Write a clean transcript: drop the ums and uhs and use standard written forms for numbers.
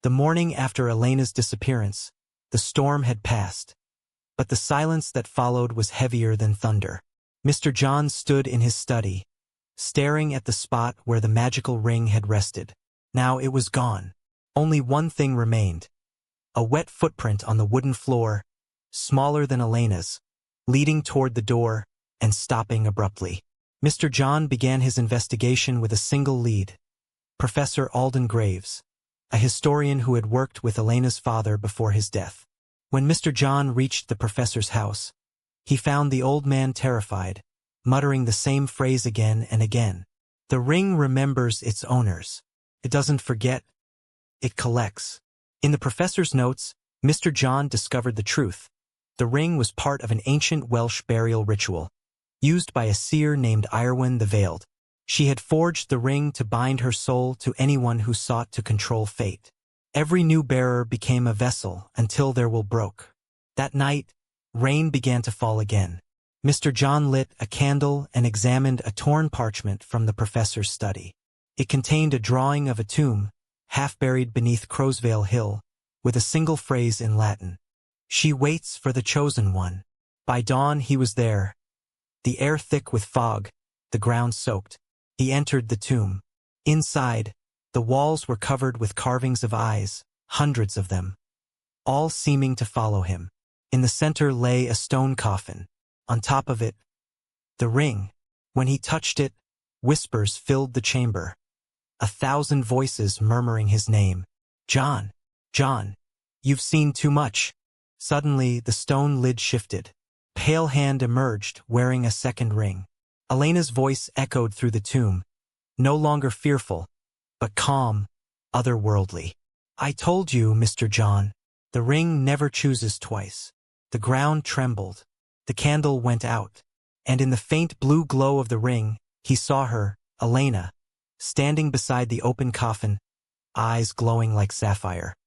The morning after Elena's disappearance, the storm had passed, but the silence that followed was heavier than thunder. Mr. John stood in his study, staring at the spot where the magical ring had rested. Now it was gone. Only one thing remained: a wet footprint on the wooden floor, smaller than Elena's, leading toward the door and stopping abruptly. Mr. John began his investigation with a single lead: Professor Alden Graves, a historian who had worked with Elena's father before his death. When Mr. John reached the professor's house, he found the old man terrified, muttering the same phrase again and again. The ring remembers its owners. It doesn't forget, it collects. In the professor's notes, Mr. John discovered the truth. The ring was part of an ancient Welsh burial ritual, used by a seer named Iarwen the Veiled. She had forged the ring to bind her soul to anyone who sought to control fate. Every new bearer became a vessel until their will broke. That night, rain began to fall again. Mr. John lit a candle and examined a torn parchment from the professor's study. It contained a drawing of a tomb, half buried beneath Crowsvale Hill, with a single phrase in Latin: "She waits for the chosen one." By dawn he was there, the air thick with fog, the ground soaked. He entered the tomb. Inside, the walls were covered with carvings of eyes, hundreds of them, all seeming to follow him. In the center lay a stone coffin. On top of it, the ring. When he touched it, whispers filled the chamber. 1,000 voices murmuring his name. "John, John, you've seen too much." Suddenly, the stone lid shifted. A pale hand emerged, wearing a second ring. Elena's voice echoed through the tomb, no longer fearful, but calm, otherworldly. "I told you, Mr. John, the ring never chooses twice." The ground trembled. The candle went out, and in the faint blue glow of the ring, he saw her, Elena, standing beside the open coffin, eyes glowing like sapphire.